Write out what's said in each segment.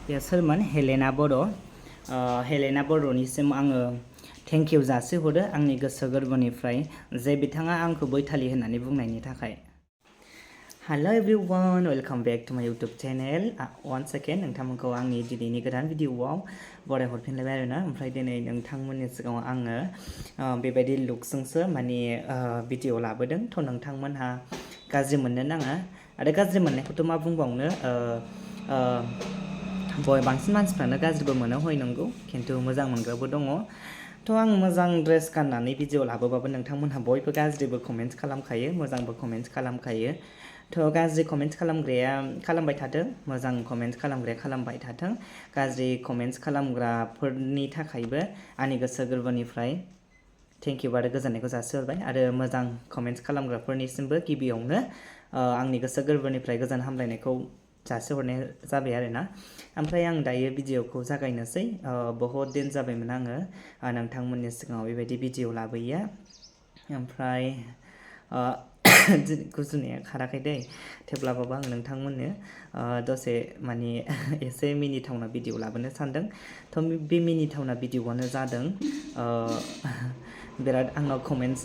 बे सोरमोन हेलेना बर' हेलेना बर'निसिम आङो थेंक इउ जासिहरो आंनि गोसो गोरबोनिफ्राय जे बिथाङा आंखौ बैथालि होननानै बुंनायनि थाखाय hello everyone welcome back to my YouTube channel one second नोंथांमोनखौ आंनि दिनैनि गोदान भिडिअआव बराय हरफिनलायबाय आरोना ओमफ्राय दिनै नोंथांमोननि सिगाङाव आङो बेबायदि लुकजोंसो माने भिडिअ लाबोदों थ' नोंथांमोनहा गाज्रि मोननो नाङा आरो गाज्रि मोननायखौथ' मा बुंबावनो बांसिन मानसिफ्रानो गाज्रिबो मोनो हय नंगौ खिन्थु मोजां मोनग्राबो दङ थ' आं मोजां ड्रेस गाननानै भिडिअ लाबोबाबो नोंथांमोनहा बयबो गाज्रिबो कमेन्ट्स खालामखायो मोजांबो कमेन्ट्स खालामखायो थ' गाज्रि कमेन्ट्स खालामग्राया खालामबाय थाथों मोजां कमेन्ट्स खालामग्राया खालामबाय थाथों गाज्रि कमेन्ट्स खालामग्राफोरनि थाखायबो आंनि गोसो गोरबोनिफ्राय थेंक इउ आरो गोजोननायखौ जासिहरबाय आरो मोजां कमेन्ट्स खालामग्राफोरनिसिमबो गिबियावनो आंनि गोसो गोरबोनिफ्राय गोजोन हामलायनायखौ जासिहरनाय जाबाय आरोना ओमफ्राय आं दायो भिडिअखौ जागायनोसै बहुद दिन जाबायमोन आङो नोंथांमोननि सिगाङाव बेबायदि भिडिअ लाबोयो ओमफ्राय गुजुनाया खाराखै दै थेवब्लाबो आं नोंथांमोननो दसे माने एसे मिनिथावना भिडिअ लाबोनो सानदों थ' बे मिनिथावना भिडिअआनो जादों बिराद आंनाव कमेन्ट्स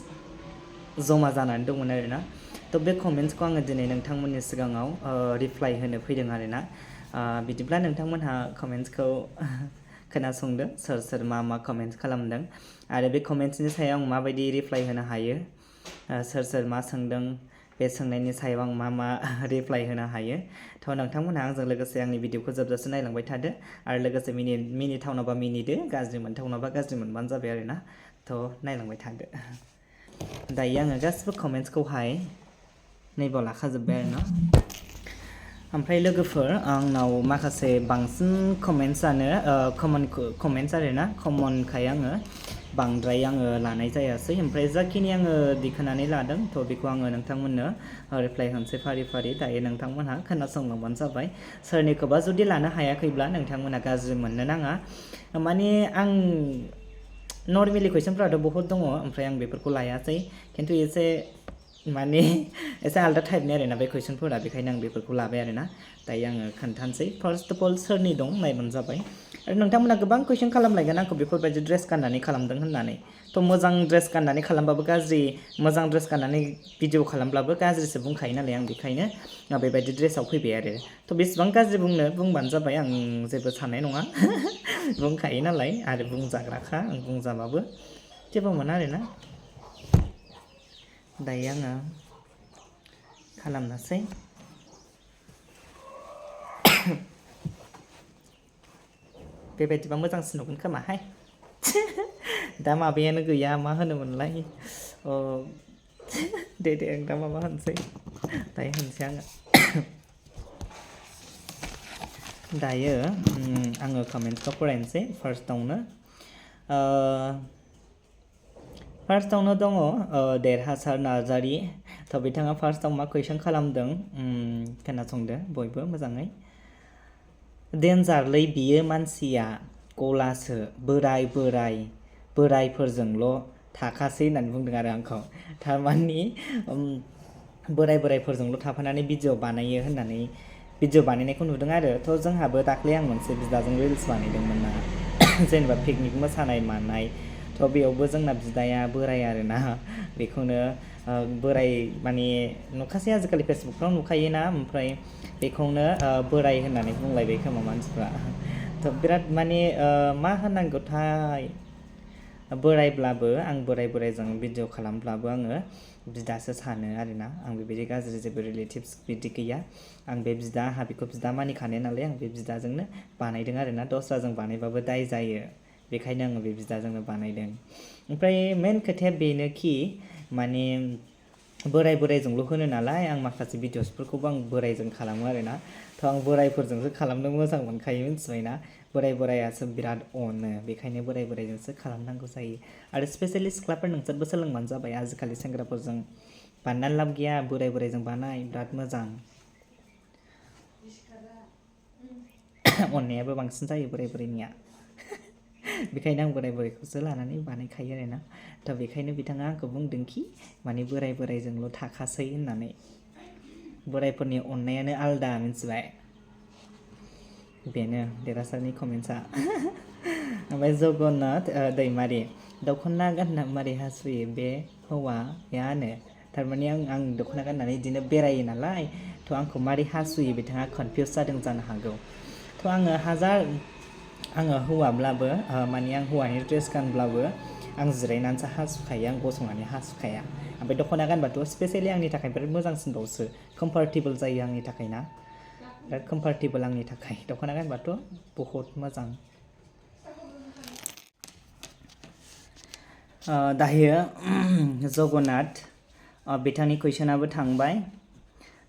जमा जानानै दंमोन आरोना थ' बे कमेन्ट्सखौ आङो दिनै नोंथांमोननि सिगाङाव रिप्लाइ होनो फैदों आरोना बिदिब्ला नोंथांमोनहा कमेन्ट्सखौ खोनासंदो सोर सोर मा कमेन्ट्स खालामदों आरो बे कमेन्ट्सनि सायाव आं माबायदि रिप्लाइ होनो हायो सोर सोर मा सोंदों बे सोंनायनि सायाव आं मा रिप्लाइ होनो हायो थ' नोंथांमोनहा आंजों लोगोसे आंनि भिडिअखौ जोबजासे नायलांबाय थादो आरो लोगोसे मिनिथावनाबा मिनिदो गाज्रि मोनथावनाबा गाज्रि मोनबानो जाबाय आरोना थ' नायलांबाय थादो दायो आङो गासिबो कमेन्ट्सखौहाय नैबाव लाखाजोब्बाय आरोना ओमफ्राय लोगोफोर आंनाव माखासे बांसिन कमेन्ट्सआनो कमन कमेन्ट्स आरोना कमनखाय आङो बांद्राय आङो लानाय जायासै ओमफ्राय जाखिनि आङो दिखोनानै लादों थ' बेखौ आङो नोंथांमोननो रिप्लाइ होनोसै फारि फारि दायो नोंथांमोनहा खोनासंलांबानो जाबाय सोरनिखौबा जुदि लानो हायाखैब्ला नोंथांमोनहा गाज्रि मोननो नाङा माने आं नर्मेलि कुइसनफ्राथ' बहुत दङ ओमफ्राय आं बेफोरखौ लायासै खिन्थु एसे माने एसे आलदा टाइपनि आरोना बे कुइसनफोरा बेखायनो आं बेफोरखौ लाबाय आरोना दायो आङो खोन्थानोसै फार्स्ट अफ अल सोरनि दं नायबानो जाबाय आरो नोंथांमोना गोबां कुइसन खालामलायगोन आंखौ बेफोरबायदि ड्रेस गाननानै खालामदों होननानै थ' मोजां ड्रेस गाननानै खालामबाबो गाज्रि मोजां ड्रेस गाननानै भिडिअ खालामब्लाबो गाज्रिसो बुंखायो नालाय आं बेखायनो बेबायदि ड्रेसाव फैबाय आरो थ' बेसेबां गाज्रि बुंबानो जाबाय आं जेबो साननाय नङा बुंखायो नालाय आरो बुंजाग्राखा आं बुंजाबाबो जेबो मोना आरोना दायो आङो खालामनोसै बेबायदिबा मोजांसिन नुगोन खोमाहाय दा माबायानो गैया मा होनोमोनलाय दे आं दा माबा होनसै दायो होनसै आङो दायो आङो कमेन्ट्सखौ फरायनोसै फार्स्टआवनो दङ देरहासार नार्जारि थ' बिथाङा फार्स्टआव मा कुइसन खालामदों खोनासंदो बयबो मोजाङै देन्जारलै बियो मानसिया गलासो बोरायफोरजोंल' थाखासै होननानै बुंदों आरो आंखौ थारमानि बोरायफोरजोंल' थाफानानै भिडिअ बानायो होननानै भिडिअ बानायनायखौ नुदों आरो थ' जोंहाबो दाख्लै आं मोनसे बिदाजों रिल्स बानायदोंमोन ना जेनेबा पिकनिक मोसानाय मानाय थ' बेयावबो जोंना बिदाया बोराय आरोना बेखौनो बोराय माने नुखासै आजिखालि फेसबुकफ्राव नुखायोना ओमफ्राय बेखौनो बोराय होननानै बुंलायबाय खोमा मानसिफ्रा थ' बिराद माने मा होननांगौथाय बोरायब्लाबो आं बोरायजों भिडिअ खालामब्लाबो आङो बिदासो सानो आरोना आं बेबायदि गाज्रि जेबो रिलेटिभ्स बिदि गैया आं बे बिदा आंहा बेखौ बिदा मानिखानाय नालाय आं बे बिदाजोंनो बानायदों आरोना दस्राजों बानायबाबो दाय जायो बेखायनो आङो बे बिदाजोंनो बानायदों ओमफ्राय मेन खोथाया बेनोखि माने बोरायजोंल' होनो नालाय आं माखासे भिडिअसफोरखौबो आं बोरायजों खालामो आरोना थ' आं बोरायफोरजोंसो खालामनो मोजां मोनखायो मिथिबायना बोरायासो बिराद अनो बेखायनो बोरायजोंसो खालामनांगौ जायो आरो स्पेसियेलि सिख्लाफोर नोंसोरबो सोलोंबानो जाबाय आजिखालि सेंग्राफोरजों बानायनानै लाब गैया बोरायजों बानाय बिराद मोजां अननायाबो बांसिन जायो बोरायनिया बेखायनो आं बोरायखौसो लानानै बानायखायो आरोना थ' बेखायनो बिथाङा आंखौ बुंदोंखि माने बोरायजोंल' थाखासै होननानै बोरायफोरनि अननायानो आलदा मिथिबाय बेनो देरहासारनि कमेन्ट्सआ ओमफ्राय जगन्नाथ दैमारि दख'ना गानना मारै हासुयो बे हौवायानो थारमाने आं दख'ना गाननानै बिदिनो बेरायो नालाय थ' आंखौ मारै हासुयो बिथाङा कनफिउस जादों जानो हागौ थ' आङो हौवाब्लाबो माने आं हौवानि ड्रेस गानब्लाबो आं जिरायनानैसो हासुखायो आं गसंनानै हासुखाया ओमफ्राय दख'ना गानबाथ' स्पेसियेलि आंनि थाखाय बिराद मोजांसिनबावसो कम्फर्टेबल जायो आंनि थाखाय ना बिराद कम्फर्टेबल आंनि थाखाय दख'ना गानबाथ' बहुत मोजां दायो जगन्नाथ बिथांनि कुइसनाबो थांबाय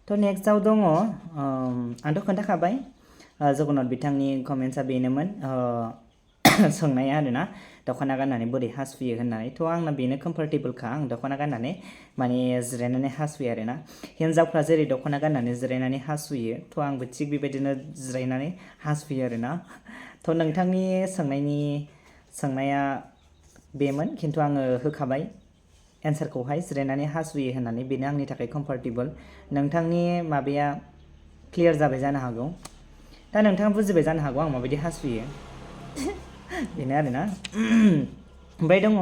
थ' नेक्स्टआव दङ आंथ' खोन्थाखाबाय जगन्नाथ बिथांनि कमेन्ट्सआ बेनोमोन सोंनाया आरोना दख'ना गाननानै बोरै हासुयो होननानै थ' आंना बेनो कम्फर्टेबलखा आं दख'ना गाननानै माने जिरायनानै हासुयो आरोना हिन्जावफ्रा जेरै दख'ना गाननानै जिरायनानै हासुयो थ' आंबो थिग बेबायदिनो जिरायनानै हासुयो आरोना थ' नोंथांनि सोंनाया बेमोन खिन्थु आङो होखाबाय एन्सारखौहाय जिरायनानै हासुयो होननानै बेनो आंनि थाखाय कम्फर्टेबल नोंथांनि माबाया क्लियार जाबाय जानो हागौ दा नोंथाङा बुजिबाय जानो हागौ आं माबायदि हासुयो बेनो आरोना ओमफ्राय दङ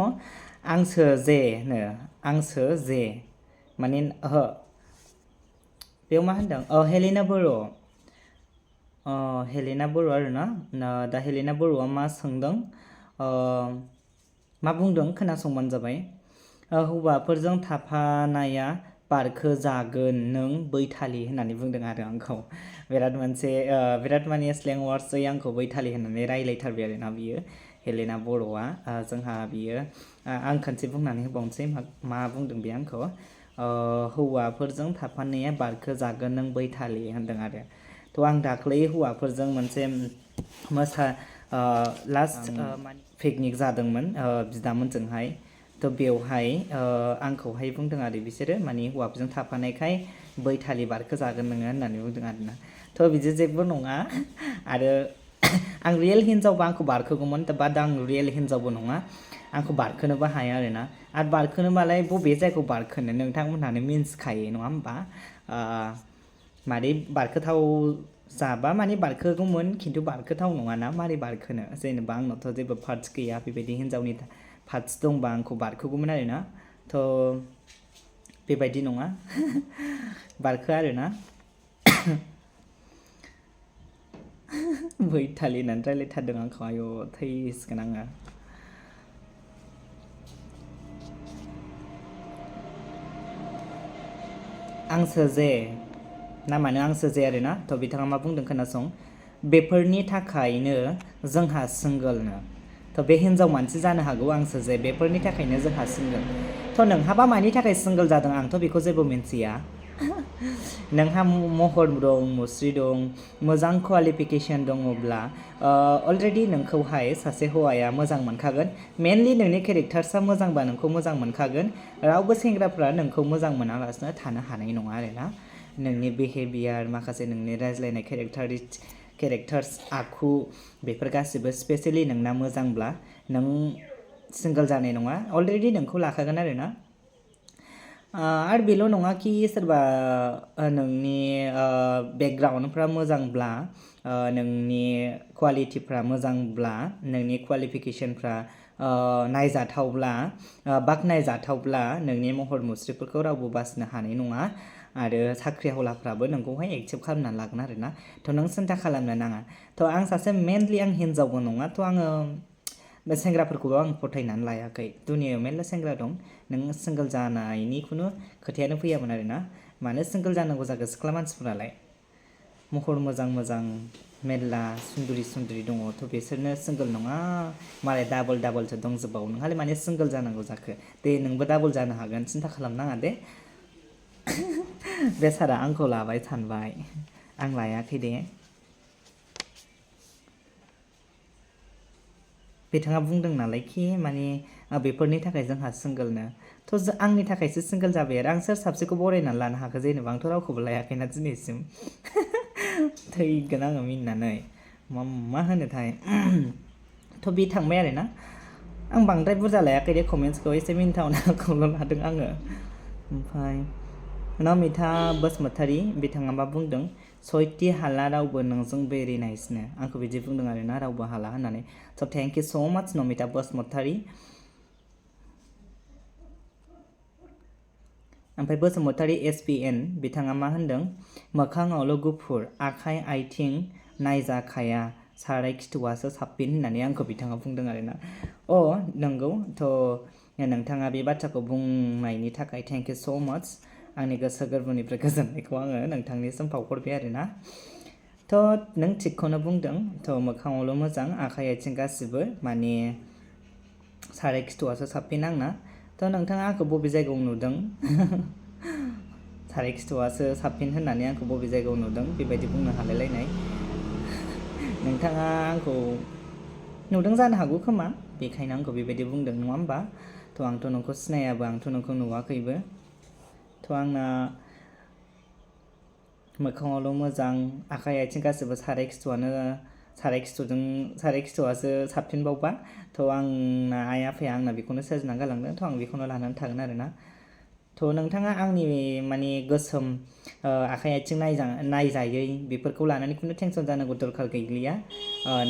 आंसो जे माने बेयाव मा होनदों हेलेना बर' आरोना दा हेलेना बर'आ मा सोंदों मा बुंदों खोनासंबानो जाबाय हौवाफोरजों थाफानाया बारखो जागोन नों बैथालि होननानै बुंदों आरो आंखौ बिराद माने स्लें वार्डसै आंखौ बैथालि होननानै रायलायथारबाय आरोना बियो हेलेना बर'आ जोंहा बियो आं खनसे बुंनानै होबावनोसै मा बुंदों बे आंखौ हौवाफोरजों थाफानाया बारखो जागोन नों बैथालि होनदों आरो थ' आं दाख्लै हौवाफोरजों मोनसे लास्ट पिकनिक जादोंमोन बिदामोनजोंहाय थ' बेवहाय आंखौहाय बुंदों आरो बिसोरो माने हौवाफोरजों थाफानायखाय बैथालि बारखो जागोन नोङो होननानै बुंदों आरोना थ' बिदि जेबो नङा आरो आं रियेल हिन्जावबा आंखौ बारखोगौमोन बाट आं रियेल हिन्जावबो नङा आंखौ बारखोनोबो हाया आरोना आरो बारखोनोबालाय बबे जायगायाव बारखोनो नोंथांमोनहानो मिन्थिखायो नङा होमबा मारै बारखोथाव जाबा माने बारखोगौमोन खिन्थु बारखोथाव नङाना मारै बारखोनो जेनेबा आंनावथ' जेबो पार्टस गैया बेबायदि हिन्जावनि पार्टस दंबा आंखौ बारखोगौमोन आरोना थ' बेबायदि नङा बारखो आरोना बैथालि होननानै रायलायथारदों आंखौ आयौ थैसिगोन आङो आंसो जे नामानो आंसो जे आरोना थ' बिथाङा मा बुंदों खोनासं बेफोरनि थाखायनो जोंहा सिंगोलनो थ' बे हिन्जाव मानसि जानो हागौ आंसो जे बेफोरनि थाखायनो जोंहा सिंगोल थ' नोंहाबा मानि थाखाय सिंगोल जादों आंथ' बेखौ जेबो मिन्थिया नोंहा महर दं मुस्रि दं मोजां क्वालिफिकेसन दङब्ला अलरेडि नोंखौहाय सासे हौवाया मोजां मोनखागोन मेनलि नोंनि केरेक्टार्सआ मोजांबा नोंखौ मोजां मोनखागोन रावबो सेंग्राफ्रा नोंखौ मोजां मोनालासिनो थानो हानाय नङा आरोना नोंनि बिहेभियार माखासे नोंनि रायज्लायनाय केरेक्टार्स आखु बेफोर गासिबो स्पेसियेलि नोंना मोजांब्ला नों सिंगोल जानाय नङा अलरेडि नोंखौ लाखागोन आरोना आरो बेल' नङा कि सोरबा नोंनि बेकग्राउन्डफ्रा मोजांब्ला नोंनि क्वालिटिफ्रा मोजांब्ला नोंनि क्वालिफिकेसनफ्रा नायजाथावब्ला बाख्नायजाथावब्ला नोंनि महर मुस्रिफोरखौ रावबो बासिनो हानाय नङा आरो साख्रिआवलाफ्राबो नोंखौहाय एक्सेप्ट खालामनानै लागोन आरोना थ' नों सिन्था खालामनो नाङा थ' आं सासे मेनलि आं हिन्जावबो नङा थ' आङो बे सेंग्राफोरखौबो आं फोथायनानै लायाखै दुनियायाव मेरला सेंग्रा दं नों सिंगोल जानायनि खुनु खोथायानो फैयामोन आरोना मानो सिंगोल जानांगौ जाखो सिख्ला मानसिफोरालाय महर मोजां मेरला सुन्दुरि दङ थ' बिसोरनो सिंगोल नङा मालाय डाबलसो दंजोबावो नोंहालाय माने सिंगोल जानांगौ जाखो दे नोंबो डाबल जानो हागोन सिन्था खालामनाङा दे बे सारा आंखौ लाबाय सानबाय आं लायाखै दे बिथाङा बुंदों नालाय कि माने बेफोरनि थाखाय जोंहा सिंगोलनो थ' आंनि थाखायसो सिंगोल जाबाय आरो आं सोर साबसेखौ बरायनानै लानो हाखो जेनेबा आंथ' रावखौबो लायाखैना दिनैसिम थैगोन आङो मिनिनानै मा होनोथाय थ' बे थांबाय आरोना आं बांद्राय बुरजा लायाखै दे कमेन्ट्सखौ एसे मिनिथावनाखौल' लादों आङो ओमफ्राय नमिता बसुमतारी बिथाङा मा बुंदों सयथि हाला रावबो नोंजों भेरि नाइसनो आंखौ बिदि बुंदों आरोना रावबो हाला होननानै स' थेंक इउ स' माच नमिता बसुमतारी ओमफ्राय बसुमतारी SPN बिथाङा मा होनदों मोखाङावल' गुफुर आखाइ आथिं नायजाखाया साराय खिथुआसो साबसिन होननानै आंखौ बिथाङा बुंदों आरोना नंगौ थ' नोंथाङा बे बाथ्राखौ बुंनायनि थाखाय थेंक इउ स' माच आंनि गोसो गोरबोनिफ्राय गोजोननायखौ आङो नोंथांनिसिम बावहरबाय आरोना थ' नों थिगखौनो बुंदों थ' मोखाङावल' मोजां आखाइ आथिं गासिबो माने साराय खिथुआसो साबसिन आंना थ' नोंथाङा आंखौ बबे जायगायाव नुदों साराय खिथुआसो साबसिन होननानै आंखौ बबे जायगायाव नुदों बेबायदि बुंनो हालायलायनाय नोंथाङा आंखौ नुदों जानो हागौ खोमा बेखायनो आंखौ बेबायदि बुंदों नङा होमबा थ' आंथ' नोंखौ सिनायाबो आंथ' नोंखौ नुवाखैबो थ' आंना मोखाङावल' मोजां आखाइ आथिं गासिबो साराय खिथुआसो साबसिनबावबा थ' आंना आइ आफाया आंना बेखौनो सोरजिना गालांदों थ' आं बेखौनो लानानै थागोन आरोना थ' नोंथाङा आंनि माने गोसोम आखाइ आथिं नायजायै बेफोरखौ लानानै खुनु टेनसन जानांगौ दरखार गैलिया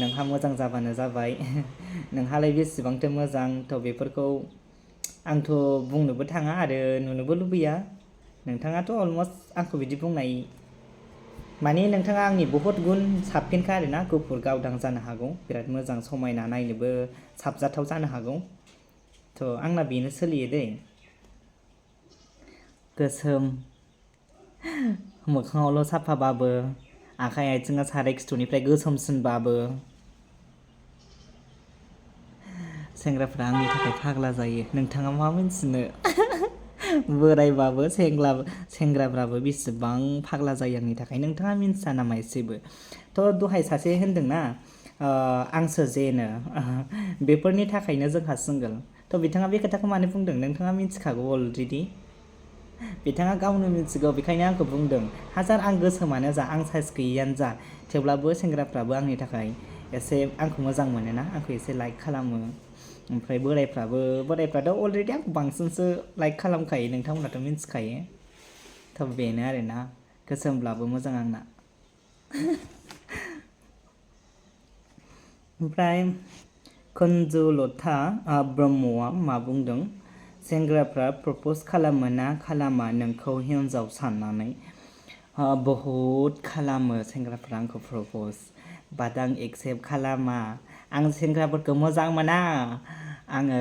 नोंहा मोजां जाबानो जाबाय नोंहालाय बेसेबांथो मोजां थ' बेफोरखौ आंथ' बुंनोबो थाङा आरो नुनोबो लुबैया नोंथाङाथ' अलमस्ट आंखौ बिदि बुंनाय माने नोंथाङा आंनि बहुत गुन साबसिनखा आरोना गुफुर गावदां जानो हागौ बिराद मोजां समायना नायनोबो साबजाथाव जानो हागौ थ' आंना बेनो सोलियो दै गोसोम मोखाङावल' साफाबाबो आखाइ आथिङा साराय खिथुनिफ्राय गोसोमसिनबाबो सेंग्राफ्रा आंनि थाखाय फाग्ला जायो नोंथाङा मा मिन्थिनो बोरायबाबो सेंग्राफ्राबो बेसेबां फाग्ला जायो आंनि थाखाय नोंथाङा मिन्थिया नामा एसेबो थ' दहाय सासे होनदोंना आंसो जेनो बेफोरनि थाखायनो जोंहा सिंगोल थ' बिथाङा बे खोथाखौ मानो बुंदों नोंथाङा मिन्थिखागौ अलरेडि बिथाङा गावनो मिन्थिगौ बेखायनो आंखौ बुंदों हाजार आं गोसोमानो जा आं साइस गैयियानो जा थेवब्लाबो सेंग्राफ्राबो आंनि थाखाय एसे आंखौ मोजां मोनोना आंखौ एसे लाइक खालामो ओमफ्राय बोरायफ्राथ' अलरेडि आंखौ बांसिनसो लाइक खालामखायो नोंथांमोनाथ' मिन्थिखायो थ' बेनो आरोना गोसोमब्लाबो मोजां आंना ओमफ्राय कुन्जुलता ब्रह्मआ मा बुंदों सेंग्राफ्रा प्रप'ज खालामो ना खालामा नोंखौ हिन्जाव साननानै बहुद खालामो सेंग्राफ्रा आंखौ प्रप'ज बाट आं एक्सेप्ट खालामा आं सेंग्राफोरखौ मोजां मोना आङो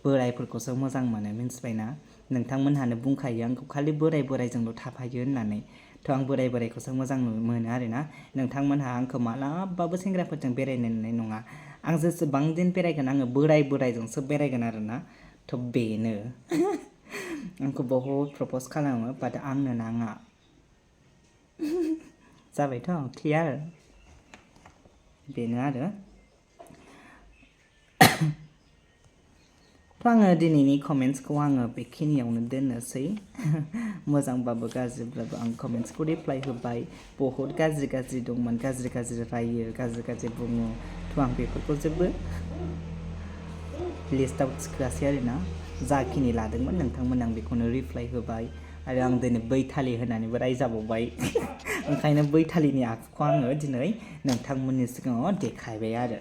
बोरायफोरखौसो मोजां मोनो मिन्थिबायना नोंथांमोनहानो बुंखायो आंखौ खालि बोरायजोंल' थाफायो होननानै थ' आं बोरायखौसो मोजां मोनो आरोना नोंथांमोनहा आंखौ मालाबाबो सेंग्राफोरजों बेरायनो मोननाय नङा आं जेसेबां दिन बेरायगोन आङो बोरायजोंसो बेरायगोन आरोना थ' बेनो आंखौ बहुद प्रप'ज खालामो बाट आंनो नाङा जाबायथ' क्लियार बेनो आरो थ' आङो दिनैनि कमेन्ट्सखौ आङो बेखिनियावनो दोननोसै मोजांबाबो गाज्रिब्लाबो आं कमेन्ट्सखौ रिप्लाइ होबाय बहुद गाज्रि दंमोन गाज्रि रायो गाज्रि बुङो थ' आं बेफोरखौ जेबो लिस्टआव थिखोआसै आरोना जाखिनि लादोंमोन नोंथांमोन आं बेखौनो रिप्लाइ होबाय आरो आं दिनै बैथालि होनानैबो रायजाबावबाय ओंखायनो बैथालिनि आखुखौ आङो दिनै नोंथांमोननि सिगाङाव देखायबाय आरो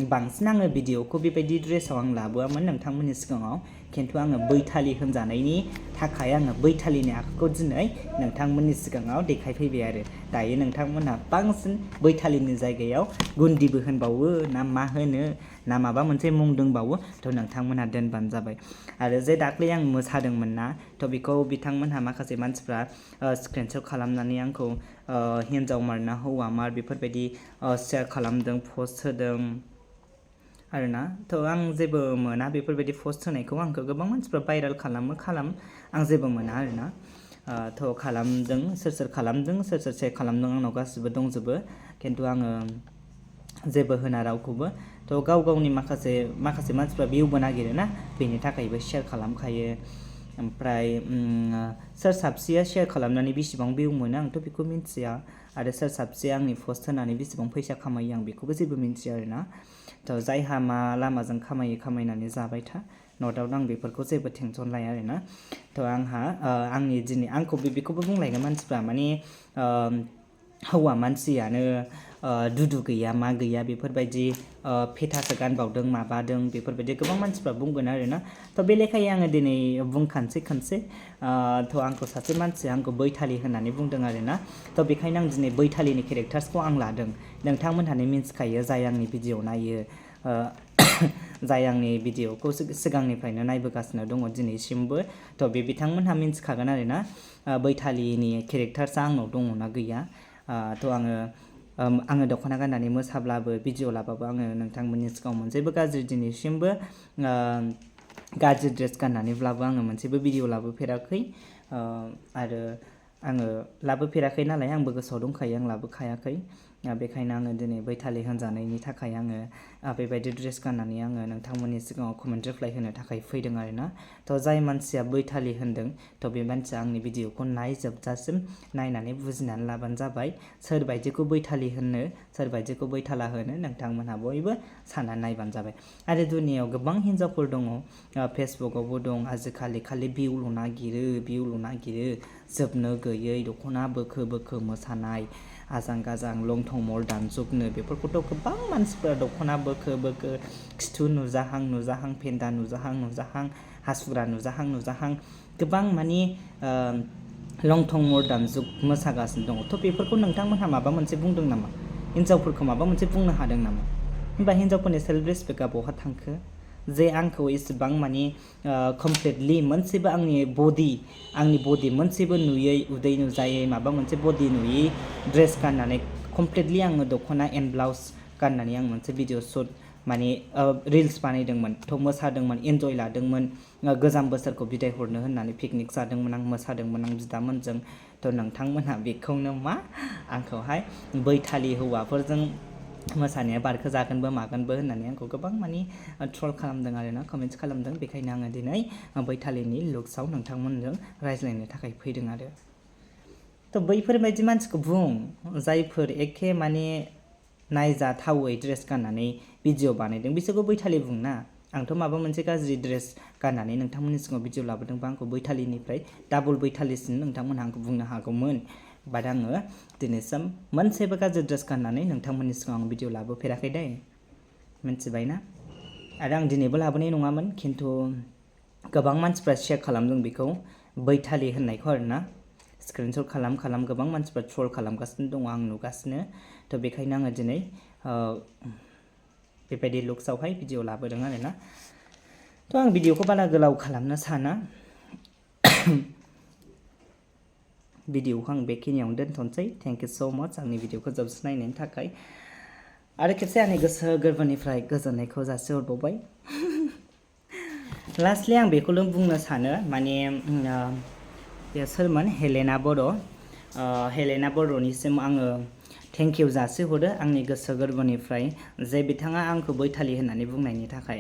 बांसिन आङो भिडिअखौ बेबायदि ड्रेसाव आं लाबोआमोन नोंथांमोननि सिगाङाव खिन्थु आङो बैथालि होनजानायनि थाखाय आङो बैथालिनि आखुखौ दिनै नोंथांमोननि सिगाङाव देखायफैबाय आरो दायो नोंथांमोनहा बांसिन बैथालिनि जायगायाव गुन्दिबो होनबावो ना मा होनो ना माबा मोनसे मुं दंबावो थ' नोंथांमोनहा दोनबानो जाबाय आरो जे दाख्लै आं मोसादोंमोन ना थ' बेखौ बिथांमोनहा माखासे मानसिफ्रा स्क्रिनशट खालामनानै आंखौ हिन्जाव मार ना हौवा मार बेफोरबायदि शेयार खालामदों पस्ट होदों आरोना थ' आं जेबो मोना बेफोरबायदि पस्ट होनायखौ आंखौ गोबां मानसिफ्रा भाइरेल खालाम आं जेबो मोना आरोना थ' खालामदों सोर खालामदों सोर शेयार खालामदों आंनाव गासिबो दंजोबो खिन्थु आङो जेबो होना रावखौबो थ' गावनि माखासे मानसिफ्रा भिउबो नागिरो ना बेनि थाखायबो शेयार खालामखायो ओमफ्राय सोर साबसेया शेयार खालामनानै बेसेबां भिउ मोनो आंथ' बेखौ मिन्थिया आरो सोर साबसेया आंनि पस्ट होनानै बेसेबां फैसा खामायो आं बेखौबो जेबो मिन्थिया आरोना थ' जायहा मा लामाजों खामायनानै जाबाय था नो डाउट आं बेफोरखौ जेबो टेनसन लाया आरोना थ' आंहा आंनि दिनै आंखौ बेखौबो बुंलायगोन मानसिफ्रा माने हौवा मानसियानो दुदु गैया मा गैया बेफोरबायदि फेथासो गानबावदों माबादों बेफोरबायदि गोबां मानसिफ्रा बुंगोन आरोना थ' बे लेखायै आङो दिनै बुंखानोसै खनसे थ' आंखौ सासे मानसिया आंखौ बैथालि होननानै बुंदों आरोना थ' बेखायनो आं दिनै बैथालिनि केरेक्टार्सखौ आं लादों नोंथांमोनहानो मिन्थिखायो जाय आंनि भिडिअ नायो जाय आंनि भिडिअखौ सिगांनिफ्रायनो नायबोगासिनो दङ दिनैसिमबो थ' बिथांमोनहा मिन्थिखागोन आरोना बैथालिनि केरेक्टार्सआ आंनाव दङ ना गैया थ' आङो दख'ना गाननानै मोसाब्लाबो भिडिअ लाबाबो आङो नोंथांमोननि सिगाङाव मोनसेबो गाज्रि दिनैसिमबो गाज्रि ड्रेस गाननानैब्लाबो आङो मोनसेबो भिडिअ लाबोफेराखै आरो आङो लाबोफेराखै नालाय आंबो गोसोआव दंखायो आं लाबोखायाखै बेखायनो आङो दिनै बैथालि होनजानायनि थाखाय आङो बेबायदि ड्रेस गाननानै आङो नोंथांमोननि सिगाङाव कमेन्ट रिप्लाइ होनो थाखाय फैदों आरोना थ' जाय मानसिया बैथालि होनदों थ' बे मानसिया आंनि भिडिअखौ नायजोबजासिम नायनानै बुजिनानै लाबानो जाबाय सोर बायदिखौ बैथालि होनो सोर बायदिखौ बैथाला होनो नोंथांमोनहा बयबो साननानै नायबानो जाबाय आरो दुनियायाव गोबां हिन्जावफोर दङ फेसबुकआवबो दं आजिखालि खालि भिउल' नागिरो जोबनो गैयै दख'ना बोखो बोखो मोसानाय आजां गाजां लं थं मर्दान जुगनो बेफोरखौथ' गोबां मानसिफोरा दख'ना बोखो बोखो खिथु नुजाहां फेन्दा नुजाहां हासुग्रा नुजाहां गोबां माने लं थं मर्दान जुग मोसागासिनो दङ थ' बेफोरखौ नोंथांमोनहा माबा मोनसे बुंदों नामा हिन्जावफोरखौ माबा मोनसे बुंनो हादों नामा होमबा हिन्जावफोरनि सेल्फ रेसपेक्टआ बहा थांखो जे आंखौ इसेबां माने कमप्लिटलि मोनसेबो आंनि बडि मोनसेबो नुयै उदै नुजायै माबा मोनसे बडि नुयै ड्रेस गाननानै कमप्लिटलि आङो दख'ना एन्ड ब्लाउस गाननानै आं मोनसे भिडिअ शुट माने रिल्स बानायदोंमोन थ' मोसादोंमोन इन्जय लादोंमोन गोजाम बोसोरखौ बिदाय हरनो होननानै पिकनिक जादोंमोन आं मोसादोंमोन आं बिदामोनजों थ' नोंथांमोनहा बेखौनो आंखौहाय बैथालि हौवाफोरजों मोसानाया बारखो जागोनबो मागोनबो होननानै आंखौ गोबां माने ट्रल खालामदों आरोना कमेन्ट्स खालामदों बेखायनो आङो दिनै बैथालिनि लुक्सआव नोंथांमोनजों रायज्लायनो थाखाय फैदों आरो थ' बैफोरबायदि मानसिखौ बुं जायफोर एखे माने नायजाथावै ड्रेस गाननानै भिडिअ बानायदों बिसोरखौ बैथालि बुंना आंथ' माबा मोनसे गाज्रि ड्रेस गाननानै नोंथांमोननि सिगाङाव भिडिअ लाबोदोंबा आंखौ बैथालिनिफ्राय डाबल बैथालिसिम नोंथांमोनहा आंखौ बुंनो हागौमोन बाट आङो दिनैसिम मोनसेबो गाज्रि ड्रेस गाननानै नोंथांमोननि सिगाङाव आं भिडिअ लाबोफेराखै दे मिन्थिबाय ना आरो आं दिनैबो लाबोनाय नङामोन खिन्थु गोबां मानसिफ्रा शेयार खालामदों बेखौ बैथालि होननायखौ आरोना स्क्रिनशट खालाम गोबां मानसिफ्रा ट्रल खालामगासिनो दङ आं नुगासिनो थ' बेखायनो आङो दिनै बेबायदि लुक्सआवहाय भिडिअ लाबोदों आरोना थ' आं भिडिअखौ बारा गोलाव खालामनो साना भिडिअखौ आं बेखिनियावनो दोनथ'नोसै थेंक इउ स' माच आंनि भिडिअखौ जोबसिन नायनायनि थाखाय आरो खेबसे आंनि गोसो गोरबोनिफ्राय गोजोननायखौ जासिहरबावबाय लास्टलि आं बेखौल' बुंनो सानो माने बे सोरमोन हेलेना बर'निसिम आङो थेंक इउ जासिहरो आंनि गोसो गोरबोनिफ्राय जे बिथाङा आंखौ बैथालि होननानै बुंनायनि थाखाय